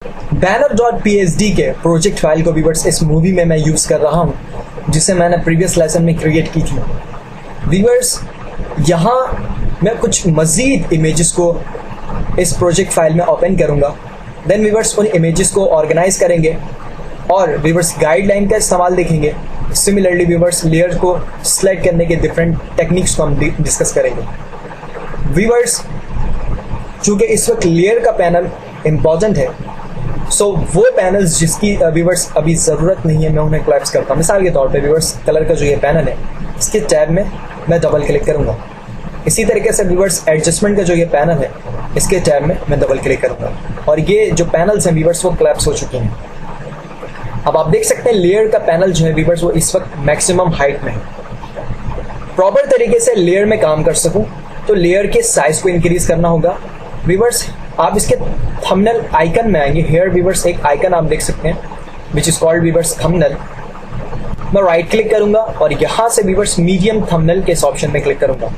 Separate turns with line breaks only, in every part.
banner.psd के project file को viewers इस मूवी में मैं यूज़ कर रहा हूँ जिसे मैंने प्रीवियस लेसन में क्रिएट की थी। व्यूअर्स यहाँ मैं कुछ मज़ीद इमेजेस को इस प्रोजेक्ट फाइल में ओपन करूँगा। देन व्यूअर्स उन इमेजेस को ऑर्गेनाइज करेंगे और व्यूअर्स गाइडलाइन का इस्तेमाल देखेंगे। सिमिलरली व्यूअर्स लेयर को सिलेक्ट करने के डिफरेंट टेक्निक्स को हम डिस्कस करेंगे। व्यूअर्स चूँकि इस वक्त लेयर का पैनल इम्पॉर्टेंट है, सो वो पैनल्स जिसकी व्यूअर्स अभी ज़रूरत नहीं है मैं उन्हें कोलैप्स करता हूँ। मिसाल के तौर पे व्यूअर्स कलर का जो ये पैनल है इसके टैब में मैं डबल क्लिक करूँगा। इसी तरीके से व्यूअर्स एडजस्टमेंट का जो ये पैनल है इसके टैब में मैं डबल क्लिक करूँगा और ये जो पैनल्स हैं व्यूअर्स वो कोलैप्स हो चुके हैं। अब आप देख सकते हैं लेयर का पैनल जो है व्यूअर्स वो इस वक्त मैक्सिमम हाइट में है। प्रॉपर तरीके से लेयर में काम कर सकूँ तो लेयर के साइज को इंक्रीज करना होगा। व्यूअर्स आप इसके थंबनेल आइकन में आएंगे। हेयर व्यूअर्स एक आइकन आप देख सकते हैं which is called viewers thumbnail. मैं राइट क्लिक करूंगा और यहाँ से व्यूअर्स मीडियम थंबनेल के इस ऑप्शन में क्लिक करूंगा।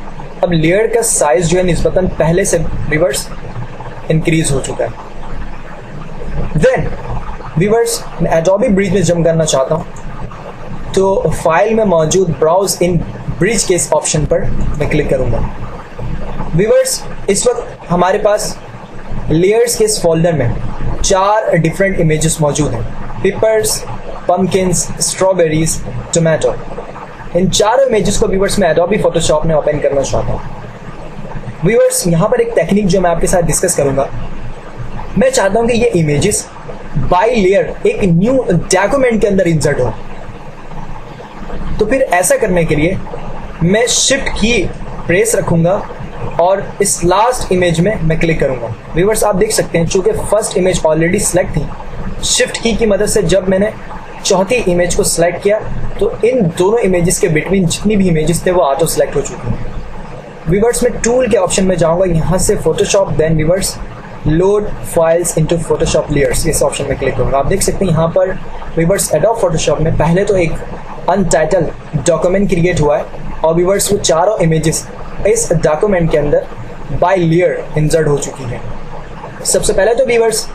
अब लेयर का साइज जो है निस्बतन पहले से व्यूअर्स इंक्रीज हो चुका है। देन व्यूअर्स मैं एडोबी ब्रिज में जंप करना चाहता हूँ तो फाइल में मौजूद ब्राउज इन ब्रिज के इस ऑप्शन पर मैं क्लिक करूंगा। व्यूअर्स इस वक्त हमारे पास लेयर्स के इस फोल्डर में 4 डिफरेंट इमेजेस मौजूद हैं। पिपर्स, पम्पकिंस, स्ट्रॉबेरीज, टोमेटो। इन 4 इमेजेस को व्यूअर्स मैं एडोबी फोटोशॉप में ओपन करना चाहता हूँ। व्यूअर्स यहाँ पर एक टेक्निक जो मैं आपके साथ डिस्कस करूँगा। मैं चाहता हूँ कि ये इमेजेस बाय लेयर एक न्यू डॉक्यूमेंट के अंदर इंसर्ट हो। तो फिर ऐसा करने के लिए मैं शिफ्ट की प्रेस रखूँगा और इस लास्ट इमेज में मैं क्लिक करूंगा। व्यूअर्स आप देख सकते हैं चूंकि फर्स्ट इमेज ऑलरेडी सिलेक्ट थी, शिफ्ट की मदद से जब मैंने चौथी इमेज को सिलेक्ट किया तो इन दोनों इमेजेस के बिटवीन जितनी भी इमेजेस थे वो ऑटो सिलेक्ट हो चुकी हैं। व्यूअर्स मैं टूल के ऑप्शन में जाऊंगा, यहाँ से Photoshop, then viewers load files into Photoshop layers इस ऑप्शन में क्लिक करूंगा। आप देख सकते हैं यहाँ पर व्यूअर्स एडोब फोटोशॉप में पहले तो एक अनटाइटल्ड डॉक्यूमेंट क्रिएट हुआ है और व्यूअर्स वो 4 इमेजेस इस डॉक्यूमेंट के अंदर बाय लेयर इंसर्ट हो चुकी है। सबसे पहले तो व्यूअर्स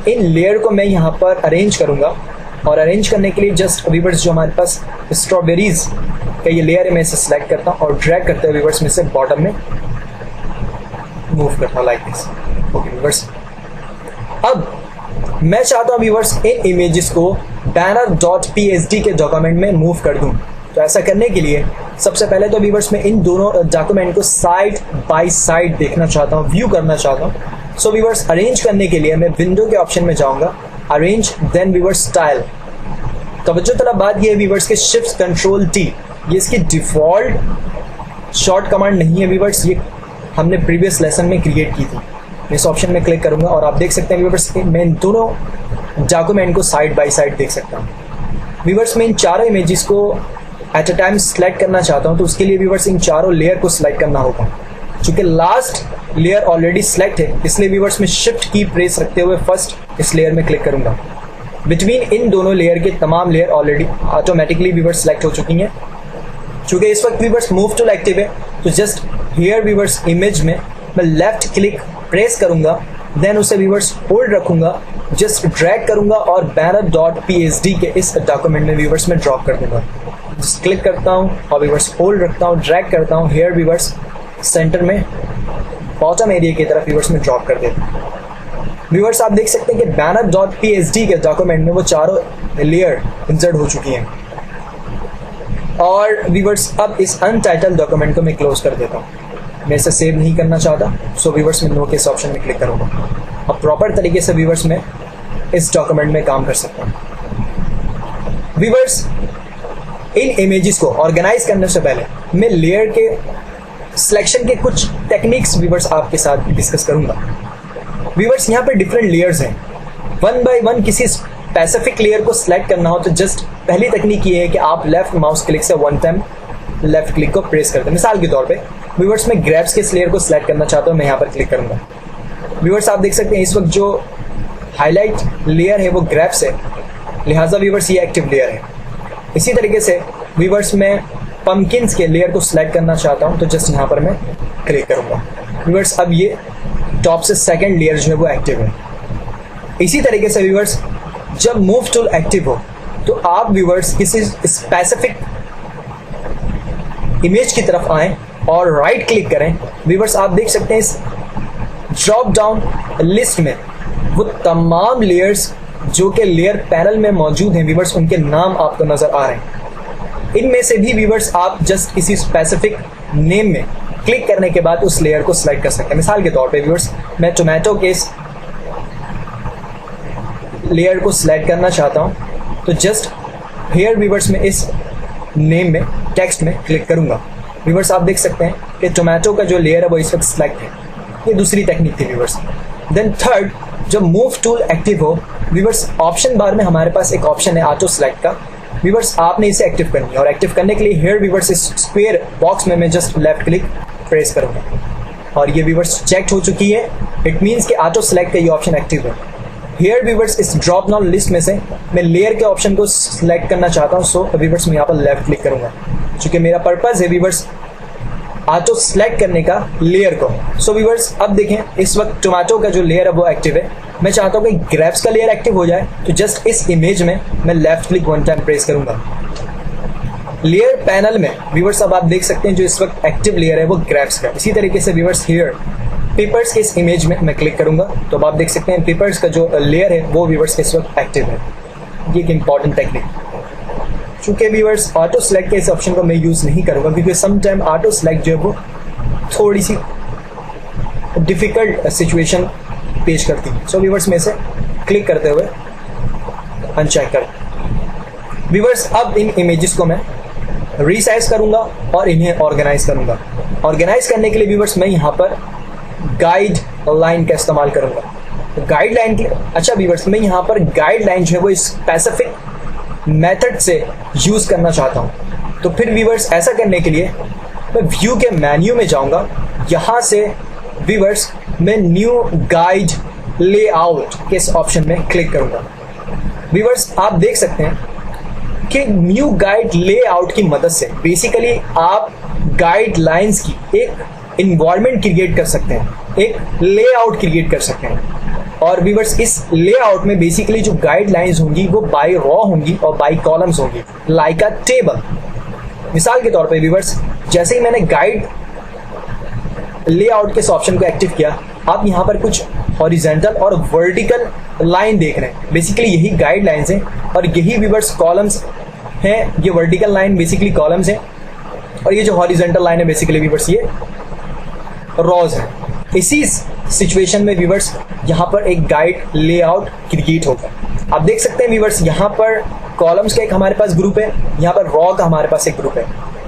इन लेयर को मैं यहाँ पर अरेंज करूँगा और अरेंज करने के लिए जस्ट व्यूअर्स जो हमारे पास स्ट्रॉबेरीज का ये लेयर है मैं इसे सिलेक्ट करता हूँ और ड्रैग करते हुए व्यूअर्स में से बॉटम में मूव करता हूँ लाइक दिस। ओके व्यूअर्स अब मैं चाहता हूँ व्यूअर्स इन इमेजेस को banner.psd के डॉक्यूमेंट में मूव कर दूँ। तो ऐसा करने के लिए सबसे पहले तो व्यूअर्स मैं इन दोनों डॉक्यूमेंट को साइड बाय साइड देखना चाहता हूँ, व्यू करना चाहता हूँ। सो व्यूअर्स अरेंज करने के लिए मैं विंडो के ऑप्शन में जाऊँगा, अरेंज, देन व्यूअर्स स्टाइल। तवज्जो तलब बात ये व्यूअर्स के शिफ्ट कंट्रोल टी ये इसकी डिफॉल्ट शॉर्ट कमांड नहीं है व्यूअर्स, ये हमने प्रीवियस लेसन में क्रिएट की थी। मैं इस ऑप्शन में क्लिक करूँगा और आप देख सकते हैं व्यूअर्स मैं इन दोनों डॉक्यूमेंट को साइड बाय साइड देख सकता हूँ। व्यूअर्स मैं इन 4 इमेजेस को एट अ टाइम सिलेक्ट करना चाहता हूं तो उसके लिए व्यूअर्स इन 4 लेयर को सिलेक्ट करना होगा। चूंकि लास्ट लेयर ऑलरेडी सिलेक्ट है इसलिए व्यूअर्स में शिफ्ट की प्रेस रखते हुए फर्स्ट इस लेयर में क्लिक करूंगा। बिटवीन इन दोनों लेयर के तमाम layer already automatically viewers select हो चुकी हैं। चूंकि इस वक्त व्यूअर्स मूव टूल एक्टिव है तो जस्ट हियर व्यूअर्स इमेज में मैं लेफ्ट क्लिक प्रेस करूंगा, देन उसे व्यूअर्स होल्ड रखूंगा, जस्ट ड्रैग करूंगा और banner.psd के इस डॉक्यूमेंट में व्यूअर्स में ड्रॉप कर दूंगा। जस्ट क्लिक करता हूँ और व्यूअर्स होल्ड रखता हूँ, ड्रैग करता हूँ, हेयर व्यूअर्स सेंटर में बॉटम एरिया की तरफ व्यूअर्स में ड्रॉप कर देता हूँ। व्यूअर्स आप देख सकते हैं कि banner.psd के डॉक्यूमेंट में वो 4 लेयर इंसर्ट हो चुकी हैं और व्यूअर्स अब इस अनटाइटल्ड डॉक्यूमेंट को मैं क्लोज कर देता हूँ। मैं इसे सेव नहीं करना चाहता सो व्यूअर्स मैं नो के इस ऑप्शन में क्लिक करूँगा। अब प्रॉपर तरीके से व्यूअर्स में इस डॉक्यूमेंट में काम कर सकता हूँ। व्यूअर्स इन इमेजेस को ऑर्गेनाइज करने से पहले मैं लेयर के सिलेक्शन के कुछ टेक्निक्स व्यूअर्स आपके साथ डिस्कस करूंगा। व्यूअर्स यहाँ पर डिफरेंट लेयर्स हैं, 1 बाय 1 किसी स्पेसिफिक लेयर को सिलेक्ट करना हो तो जस्ट पहली तकनीक ये है कि आप लेफ्ट माउस क्लिक से 1 टाइम लेफ्ट क्लिक को प्रेस करते हैं। मिसाल के तौर पे व्यूअर्स मैं ग्रैप्स के इस लेयर को सिलेक्ट करना चाहता हूँ, मैं यहाँ पर क्लिक करूंगा। व्यूअर्स आप देख सकते हैं इस वक्त जो हाईलाइट लेयर है वो ग्रैप्स है, लिहाजा व्यूअर्स ये एक्टिव लेयर है। इसी तरीके से व्यूअर्स मैं पम्पकिंस के लेयर को सिलेक्ट करना चाहता हूं तो जस्ट यहाँ पर मैं क्लिक करूंगा। व्यूअर्स अब ये टॉप से सेकंड लेयर जो है वो एक्टिव है। इसी तरीके से व्यूअर्स जब मूव टूल एक्टिव हो तो आप व्यूअर्स किसी स्पेसिफिक इमेज की तरफ आएं और राइट क्लिक करें। व्यूअर्स आप देख सकते हैं इस ड्रॉप डाउन लिस्ट में वो तमाम लेयर्स जो कि लेयर पैनल में मौजूद हैं व्यूअर्स, उनके नाम आपको नजर आ रहे हैं। इनमें से भी व्यूअर्स आप जस्ट किसी स्पेसिफिक नेम में क्लिक करने के बाद उस लेयर को सिलेक्ट कर सकते हैं। मिसाल के तौर पे व्यूअर्स मैं टोमेटो के इस लेयर को सिलेक्ट करना चाहता हूं तो जस्ट हियर व्यूअर्स में इस नेम में टेक्स्ट में क्लिक करूंगा। व्यूअर्स आप देख सकते हैं कि टोमेटो का जो लेयर है वो इस वक्त सिलेक्ट है। ये दूसरी टेक्निक थी व्यूअर्स। देन थर्ड, जब मूव टूल एक्टिव हो व्यूअर्स ऑप्शन बार में हमारे पास एक ऑप्शन है ऑटो सेलेक्ट का। व्यूअर्स आपने इसे एक्टिव करनी है और एक्टिव करने के लिए हियर व्यूअर्स इस स्क्वायर बॉक्स में मैं जस्ट लेफ्ट क्लिक प्रेस करूंगा और ये व्यूअर्स चेक हो चुकी है। इट मींस कि ऑटो सेलेक्ट का ये ऑप्शन एक्टिव है। हियर व्यूअर्स इस ड्रॉप डाउन लिस्ट में से मैं लेयर के ऑप्शन को सिलेक्ट करना चाहता हूं, सो व्यूअर्स मैं यहाँ पर लेफ्ट क्लिक करूंगा क्योंकि मेरा पर्पज है व्यूअर्स ऑटो सेलेक्ट करने का लेयर को। सो व्यूअर्स अब देखें इस वक्त टोमेटो का जो लेयर है वो एक्टिव है। मैं चाहता हूं कि ग्रेप्स का लेयर एक्टिव हो जाए तो जस्ट इस इमेज में मैं left click one time press करूंगा। लेयर पैनल में व्यूअर्स अब आप देख सकते हैं जो इस वक्त एक्टिव लेयर है वो ग्रेप्स का। इसी तरीके से व्यूअर्स हियर पेपर्स के इस इमेज में मैं क्लिक करूंगा तो अब आप देख सकते हैं पेपर्स का जो लेयर है वो व्यूअर्स के इस वक्त एक्टिव है। ये एक इंपॉर्टेंट टेक्निक, चूंकि व्यूअर्स ऑटो सेलेक्ट के इस ऑप्शन को मैं यूज नहीं करूंगा क्योंकि सम टाइम ऑटो सेलेक्ट जो है वो थोड़ी सी डिफिकल्ट सिचुएशन पेश करती है। सो व्यूअर्स में से क्लिक करते हुए अनचेक कर। व्यूअर्स अब इन इमेजेस को मैं रीसाइज करूंगा और इन्हें ऑर्गेनाइज करूंगा। ऑर्गेनाइज करने के लिए व्यूअर्स मैं यहाँ पर गाइड लाइन का इस्तेमाल करूंगा। गाइड लाइन के अच्छा व्यूअर्स मैं यहाँ पर गाइड लाइन जो है वो स्पेसिफिक मेथड से यूज करना चाहता हूँ। तो फिर व्यूअर्स ऐसा करने के लिए मैं व्यू के मेन्यू में जाऊंगा। यहाँ से व्यूअर्स मैं न्यू गाइड लेआउट के इस ऑप्शन में क्लिक करूंगा। व्यूअर्स आप देख सकते हैं कि न्यू गाइड लेआउट की मदद से बेसिकली आप गाइडलाइंस की एक इन्वायरमेंट क्रिएट कर सकते हैं, एक लेआउट क्रिएट कर सकते हैं। और व्यूअर्स इस लेआउट में बेसिकली जो गाइडलाइंस होंगी वो बाय रॉ होंगी और बाय कॉलम्स होंगी, लाइक अ टेबल। मिसाल के तौर पे व्यूअर्स जैसे ही मैंने गाइड लेआउट के इस ऑप्शन को एक्टिव किया आप यहाँ पर कुछ हॉरिजॉन्टल और वर्टिकल लाइन देख रहे हैं। बेसिकली यही गाइडलाइंस हैं और यही व्यूअर्स कॉलम्स हैं। ये वर्टिकल लाइन बेसिकली कॉलम्स हैं और ये जो हॉरिजॉन्टल लाइन है बेसिकली व्यूअर्स ये रॉज है। इसी सिचुएशन में व्यूअर्स यहाँ पर एक गाइड लेआउट क्रिएट होगा। आप देख सकते हैं व्यूअर्स यहाँ पर कॉलम्स का एक हमारे पास ग्रुप है, यहाँ पर रॉ का हमारे पास एक ग्रुप है।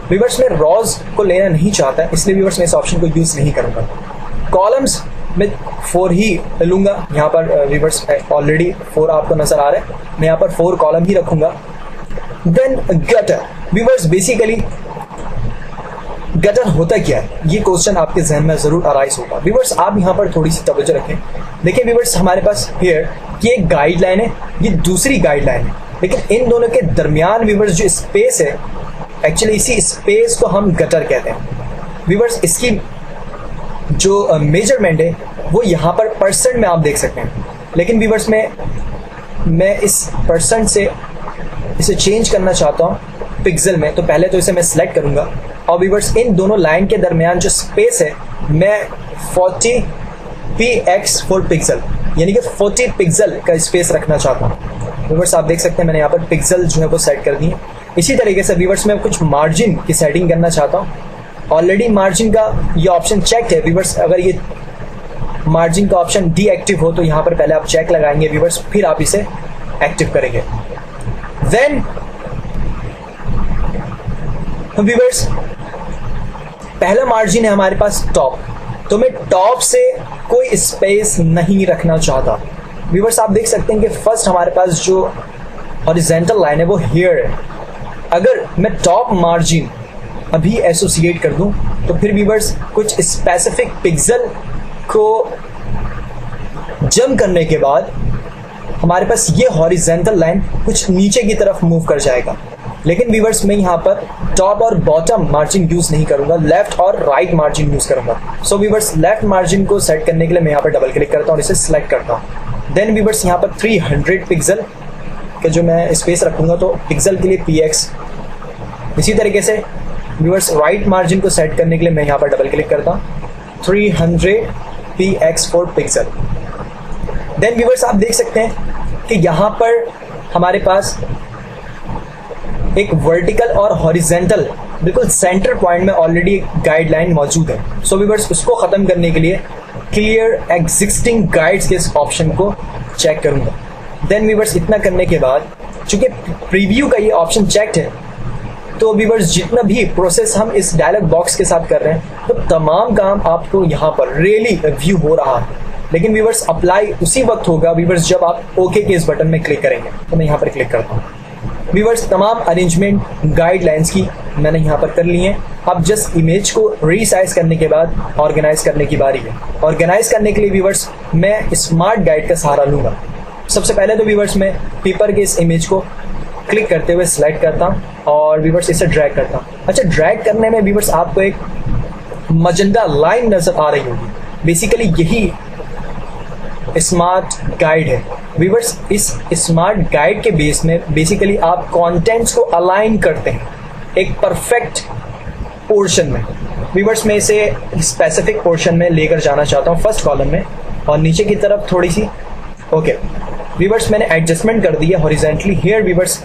व्यूअर्स मैं रॉज को लेना नहीं चाहता इसलिए व्यूअर्स मैं इस ऑप्शन को यूज नहीं करूंगा। कॉलम्स मैं 4 ही लूंगा। यहाँ पर व्यूअर्स ऑलरेडी 4 आपको नजर आ रहा है, मैं यहाँ पर 4 कॉलम ही रखूंगा। Then gutter viewers basically gutter होता क्या है ये क्वेश्चन आपके जहन में जरूर अराइज होगा। व्यूअर्स आप यहाँ पर थोड़ी सी तवज्जो रखें। देखिए व्यूअर्स हमारे पास हियर ये एक गाइडलाइन है, ये दूसरी गाइडलाइन है, लेकिन इन दोनों के दरमियान व्यूअर्स जो स्पेस है एक्चुअली इसी स्पेस को हम गटर कहते हैं। व्यूअर्स इसकी जो मेजरमेंट है वो यहाँ पर परसेंट में आप देख सकते हैं, लेकिन व्यूअर्स मैं इस परसेंट से इसे चेंज करना चाहता हूँ पिक्सल में। तो पहले तो इसे मैं सिलेक्ट करूंगा और व्यूअर्स इन दोनों लाइन के दरमियान जो स्पेस है मैं 40 px फॉर पिक्सल यानी कि 40 पिक्सल का स्पेस रखना चाहता हूँ। व्यूअर्स आप देख सकते हैं मैंने यहाँ पर पिक्सल जो है वो सेट कर दिए। इसी तरीके से व्यूअर्स मैं कुछ मार्जिन की सेटिंग करना चाहता हूँ। ऑलरेडी मार्जिन का ये ऑप्शन चेक है व्यूअर्स। अगर ये मार्जिन का ऑप्शन डीएक्टिव हो तो यहाँ पर पहले आप चेक लगाएंगे व्यूअर्स, फिर आप इसे एक्टिव करेंगे। देन व्यूअर्स पहला मार्जिन है हमारे पास टॉप, तो मैं टॉप से कोई स्पेस नहीं रखना चाहता। व्यूअर्स आप देख सकते हैं कि फर्स्ट हमारे पास जो हॉरिजॉन्टल लाइन है वो हियर है। अगर मैं टॉप मार्जिन अभी एसोसिएट कर दूं तो फिर व्यूअर्स कुछ स्पेसिफिक पिक्सल को जम करने के बाद हमारे पास ये हॉरिजॉन्टल लाइन कुछ नीचे की तरफ मूव कर जाएगा। लेकिन व्यूअर्स मैं यहाँ पर टॉप और बॉटम मार्जिन यूज नहीं करूंगा, लेफ्ट और राइट मार्जिन यूज करूंगा। सो व्यूअर्स लेफ्ट मार्जिन को सेट करने के लिए मैं यहाँ पर डबल क्लिक करता हूँ और इसे सिलेक्ट करता हूँ। देन व्यूअर्स यहाँ पर 300 पिक्सल का जो मैं स्पेस रखूँगा, तो पिक्सल के लिए px। इसी तरीके से व्यूअर्स राइट मार्जिन को सेट करने के लिए मैं यहाँ पर डबल क्लिक करता हूँ, 300 px for pixel. Then viewers आप देख सकते हैं कि यहाँ पर हमारे पास एक वर्टिकल और हॉरिजेंटल बिल्कुल सेंटर पॉइंट में ऑलरेडी एक गाइडलाइन मौजूद है। सो व्यूअर्स उसको ख़त्म करने के लिए क्लियर एग्जिस्टिंग गाइड्स के इस ऑप्शन को चेक करूँगा। देन व्यूअर्स इतना करने के बाद चूंकि प्रीव्यू का ये ऑप्शन चेक्ड है, तो व्यूअर्स जितना भी प्रोसेस हम इस डायलॉग बॉक्स के साथ कर रहे हैं, तो तमाम काम आपको यहाँ पर रियली व्यू हो रहा है। लेकिन व्यूअर्स अप्लाई उसी वक्त होगा व्यूअर्स जब आप ओके के इस बटन में क्लिक करेंगे। तो मैं यहाँ पर क्लिक करता हूँ। व्यूअर्स तमाम अरेंजमेंट गाइडलाइंस की मैंने यहाँ पर कर ली है। अब जस्ट इमेज को रीसाइज करने के बाद ऑर्गेनाइज करने की बारी है। ऑर्गेनाइज करने के लिए व्यूअर्स मैं स्मार्ट गाइड का सहारा लूँगा। सबसे पहले तो व्यूअर्स मैं पेपर के इस इमेज को क्लिक करते हुए सिलेक्ट करता हूँ और व्यूअर्स इसे ड्रैग करता हूँ। अच्छा, ड्रैग करने में व्यूअर्स आपको एक मजेंटा लाइन नज़र आ रही होगी, बेसिकली यही स्मार्ट गाइड है। व्यूअर्स इस स्मार्ट गाइड के बेस में बेसिकली आप कंटेंट्स को अलाइन करते हैं एक परफेक्ट पोर्शन में। व्यूअर्स मैं इसे स्पेसिफिक पोर्शन में लेकर जाना चाहता हूँ, फर्स्ट कॉलम में, और नीचे की तरफ थोड़ी सी ओके। व्यूअर्स मैंने एडजस्टमेंट कर दी है हॉरिजेंटली। हियर व्यूअर्स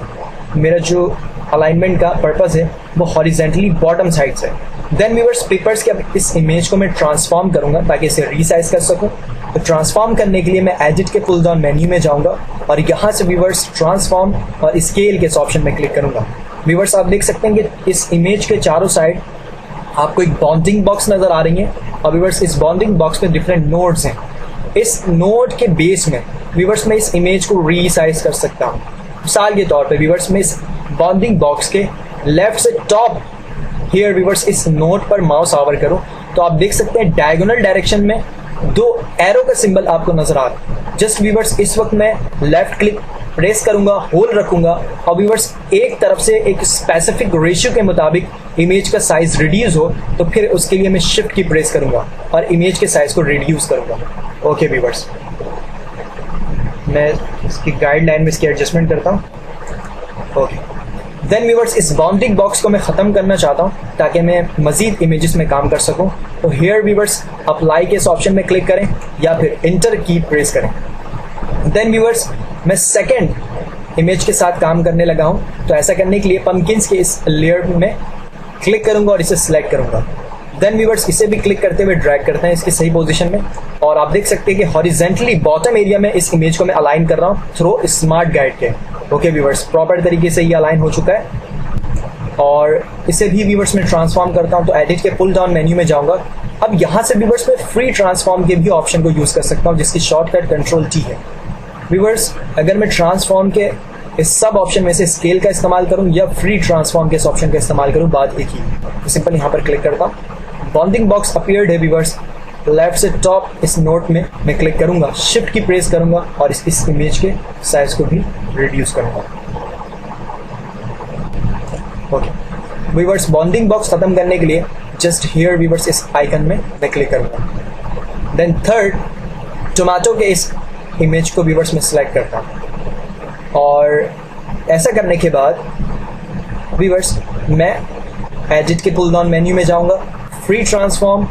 मेरा जो अलाइनमेंट का पर्पस है वो हॉरिजेंटली बॉटम साइड से। देन व्यूअर्स पेपर्स के अब इस इमेज को मैं ट्रांसफॉर्म करूंगा ताकि इसे रीसाइज कर सकूं। तो ट्रांसफॉर्म करने के लिए मैं एडिट के पुल डाउन मेन्यू में जाऊंगा और यहाँ से व्यूअर्स ट्रांसफॉर्म और स्केल के इस ऑप्शन में क्लिक करूंगा। व्यूअर्स आप देख सकते हैं कि इस इमेज के चारों साइड आपको एक बाउंडिंग बॉक्स नजर आ रही है और व्यूअर्स इस बाउंडिंग बॉक्स में डिफरेंट नोड्स हैं। इस नोड के बेस में व्यूअर्स मैं इस इमेज को रीसाइज कर सकता हूँ। मिसाल के तौर पे व्यूअर्स मैं इस बाउंडिंग बॉक्स के लेफ्ट से टॉप हियर व्यूअर्स इस नोड पर माउस आवर करो तो आप देख सकते हैं डायगोनल डायरेक्शन में दो एरो का सिंबल आपको नजर आ रहा है। जस्ट व्यूअर्स इस वक्त मैं लेफ्ट क्लिक प्रेस करूंगा, होल्ड रखूंगा और व्यूअर्स एक तरफ से एक स्पेसिफिक रेशियो के मुताबिक इमेज का साइज रिड्यूस हो तो फिर उसके लिए मैं शिफ्ट की प्रेस करूंगा और इमेज के साइज को रिड्यूस करूंगा। ओके व्यूअर्स, मैं इसकी गाइडलाइन में इसकी एडजस्टमेंट करता हूँ। ओके, देन व्यूअर्स इस बाउंडिंग बॉक्स को मैं ख़त्म करना चाहता हूँ ताकि मैं मजीद इमेजेस में काम कर सकूँ। तो हेयर व्यूअर्स अप्लाई के इस ऑप्शन में क्लिक करें या फिर इंटर की प्रेस करें। देन व्यूअर्स मैं सेकेंड इमेज के साथ काम करने लगा हूँ। तो ऐसा करने के लिए पम्पकिंस के इस लेयर में क्लिक करूँगा और इसे सिलेक्ट करूँगा। देन व्यूअर्स इसे भी क्लिक करते हुए ड्रैग करते हैं इसकी सही पोजीशन में और आप देख सकते हैं कि हॉरिजेंटली बॉटम एरिया में इस इमेज को मैं अलाइन कर रहा हूँ थ्रू स्मार्ट गाइड के। ओके व्यूअर्स, प्रॉपर तरीके से ये अलाइन हो चुका है और इसे भी व्यूअर्स में ट्रांसफॉर्म करता हूँ। तो एडिट के पुल डाउन मेन्यू में जाऊँगा। अब यहाँ से व्यूअर्स में फ्री ट्रांसफॉर्म के भी ऑप्शन को यूज़ कर सकता हूँ जिसकी शॉर्टकट कंट्रोल-T है। व्यूअर्स अगर मैं ट्रांसफॉर्म के इस सब ऑप्शन में से स्केल का इस्तेमाल करूँ या फ्री ट्रांसफॉर्म के इस ऑप्शन का इस्तेमाल करूँ, बात एक ही। तो सिंपल यहाँ पर क्लिक करता हूँ। बाउंडिंग बॉक्स अपीयर्ड है व्यूअर्स, लेफ्ट से टॉप इस नोट में मैं क्लिक करूंगा, शिफ्ट की प्रेस करूंगा और इस इमेज के साइज को भी रिड्यूस करूंगा। ओके व्यूअर्स, बाउंडिंग बॉक्स खत्म करने के लिए जस्ट हियर व्यूअर्स इस आइकन में मैं क्लिक करूंगा। देन थर्ड टोमेटो के इस इमेज को व्यूअर्स में सिलेक्ट करता हूं और ऐसा करने के बाद व्यूअर्स मैं एडिट के पुल डाउन मेन्यू में जाऊंगा, फ्री ट्रांसफॉर्म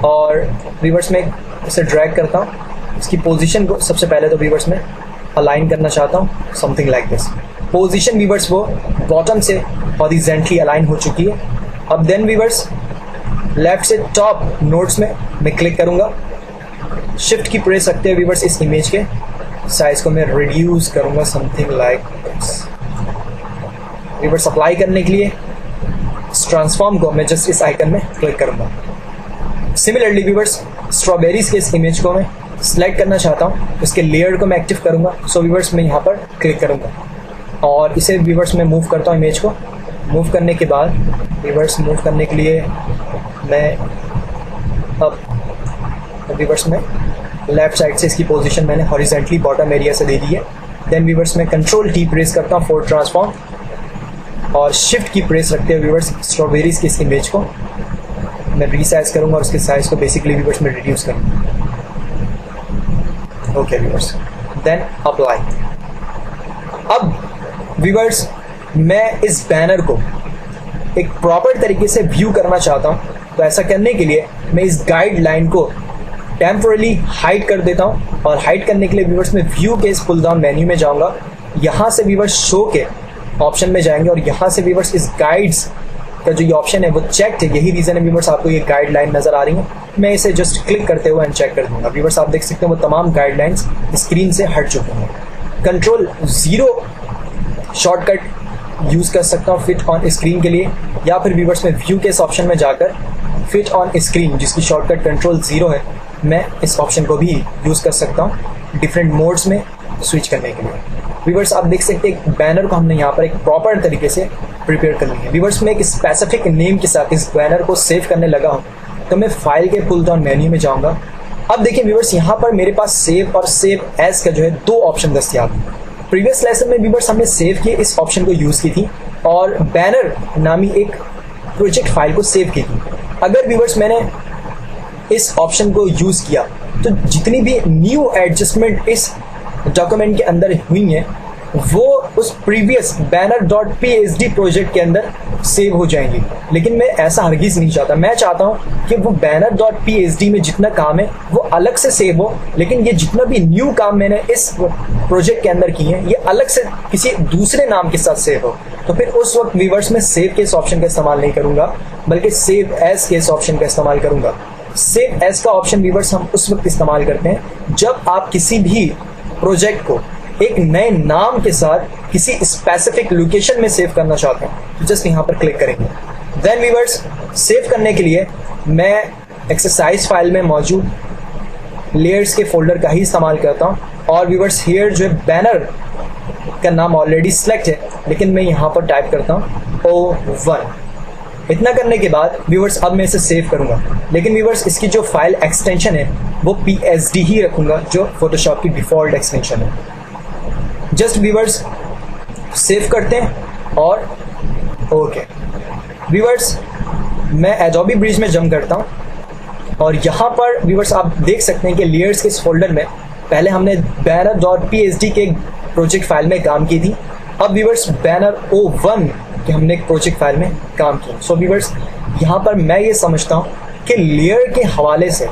और व्यूअर्स में इसे ड्रैग करता हूँ। इसकी पोजीशन को सबसे पहले तो व्यूअर्स में अलाइन करना चाहता हूँ something like this. Position viewers वो बॉटम से हॉरिजेंटली अलाइन हो चुकी है। अब देन व्यूअर्स लेफ्ट से टॉप नोट्स में मैं क्लिक करूँगा, शिफ्ट की प्रेस रखते हुए व्यूअर्स इस इमेज के साइज को मैं रिड्यूस करूँगा something like this. Viewers apply करने के लिए इस ट्रांसफॉर्म को मैं जस्ट इस आइकन में क्लिक करूँगा। सिमिलरली व्यूअर्स स्ट्रॉबेरीज के इस इमेज को मैं सिलेक्ट करना चाहता हूँ, इसके लेयर को मैं एक्टिव करूँगा। सो व्यूअर्स मैं यहाँ पर क्लिक करूँगा और इसे व्यूअर्स में मूव करता हूँ। इमेज को मूव करने के बाद व्यूअर्स मूव करने के लिए मैं अब व्यूअर्स में लेफ्ट साइड से इसकी पोजीशन मैंने हॉरिजेंटली बॉटम एरिया से दे दी है। देन व्यूअर्स में कंट्रोल-T प्रेस करता हूँ फॉर ट्रांसफॉर्म और शिफ्ट की प्रेस रखते हुए व्यूअर्स स्ट्रॉबेरीज की इस इमेज को मैं रीसाइज करूंगा और उसके साइज को बेसिकली व्यूअर्स में रिड्यूस करूंगा। Okay viewers, then apply. अब व्यूअर्स मैं इस बैनर को एक प्रॉपर तरीके से व्यू करना चाहता हूँ, तो ऐसा करने के लिए मैं इस गाइडलाइन को टेम्पोरली हाइड कर देता हूँ। और हाइड करने के लिए व्यूअर्स मैं व्यू के इस पुल डाउन मेन्यू में जाऊँगा, यहाँ से व्यूअर्स शो के ऑप्शन में जाएंगे और यहाँ से व्यूअर्स इस गाइड्स का जो ये ऑप्शन है वो चेक है। यही रीज़न है व्यूअर्स आपको ये गाइडलाइन नज़र आ रही है। मैं इसे जस्ट क्लिक करते हुए अनचेक कर दूंगा। व्यूअर्स आप देख सकते हैं वो तमाम गाइडलाइंस स्क्रीन से हट चुके हैं। Ctrl+0 शॉर्टकट यूज़ कर सकता हूँ फिट ऑन स्क्रीन के लिए, या फिर व्यूअर्स में व्यू के इस ऑप्शन में जाकर फिट ऑन स्क्रीन जिसकी शॉर्टकट Ctrl+0 है, मैं इस ऑप्शन को भी यूज़ कर सकता हूँ डिफरेंट मोड्स में स्विच करने के लिए। व्यूअर्स आप देख सकते हैं बैनर को हमने यहाँ पर एक प्रॉपर तरीके से प्रिपेयर कर लिया है। व्यूअर्स मैं एक स्पेसिफिक नेम के साथ इस बैनर को सेव करने लगा हूँ, तो मैं फाइल के पुल डाउन मेन्यू में जाऊँगा। अब देखिए व्यूअर्स यहाँ पर मेरे पास सेव और सेव एज का जो है दो ऑप्शन दस्तियाब है। प्रीवियस लेसन में व्यूअर्स हमने सेव किए इस ऑप्शन को यूज़ की थी और बैनर नामी एक प्रोजेक्ट फाइल को सेव की थी। अगर व्यूअर्स मैंने इस ऑप्शन को यूज़ किया तो जितनी भी न्यू एडजस्टमेंट इस डॉक्यूमेंट के अंदर हुई हैं वो उस प्रीवियस banner.psd प्रोजेक्ट के अंदर सेव हो जाएंगी। लेकिन मैं ऐसा हरगिज़ नहीं चाहता। मैं चाहता हूँ कि वो banner.psd में जितना काम है वो अलग से सेव हो, लेकिन ये जितना भी न्यू काम मैंने इस प्रोजेक्ट के अंदर किए हैं ये अलग से किसी दूसरे नाम के साथ सेव हो। तो फिर उस वक्त व्यूअर्स में सेव के इस ऑप्शन का इस्तेमाल नहीं करूँगा, बल्कि सेव एज के इस ऑप्शन का इस्तेमाल करूँगा। सेव एज का ऑप्शन व्यूअर्स हम उस वक्त इस्तेमाल करते हैं जब आप किसी भी प्रोजेक्ट को एक नए नाम के साथ किसी स्पेसिफिक लोकेशन में सेव करना चाहते हैं, तो जस्ट यहाँ पर क्लिक करेंगे। देन व्यूअर्स सेव करने के लिए मैं एक्सरसाइज फाइल में मौजूद लेयर्स के फोल्डर का ही इस्तेमाल करता हूँ। और व्यूअर्स हियर जो है बैनर का नाम ऑलरेडी सिलेक्ट है, लेकिन मैं यहाँ पर टाइप करता हूँ O1। इतना करने के बाद व्यूअर्स अब मैं इसे सेव करूँगा, लेकिन व्यूअर्स इसकी जो फाइल एक्सटेंशन है वो PSD ही रखूँगा जो फोटोशॉप की डिफ़ॉल्ट एक्सटेंशन है। जस्ट व्यूअर्स सेव करते हैं और ओके। व्यूअर्स मैं एडोबी ब्रिज में जंप करता हूँ और यहाँ पर व्यूअर्स आप देख सकते हैं कि लेयर्स के इस फोल्डर में पहले हमने banner.psd के प्रोजेक्ट फाइल में काम की थी। अब व्यूअर्स banner O1 के हमने एक प्रोजेक्ट फाइल में काम किया। सो व्यूअर्स यहाँ पर मैं ये समझता हूँ कि लेयर के हवाले से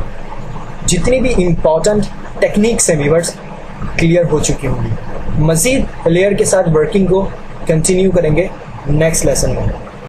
जितनी भी इम्पॉर्टेंट टेक्निक्स हैं व्यूअर्स क्लियर हो चुकी होंगी। मज़ीद लेयर के साथ वर्किंग को कंटिन्यू करेंगे नेक्स्ट लेसन में।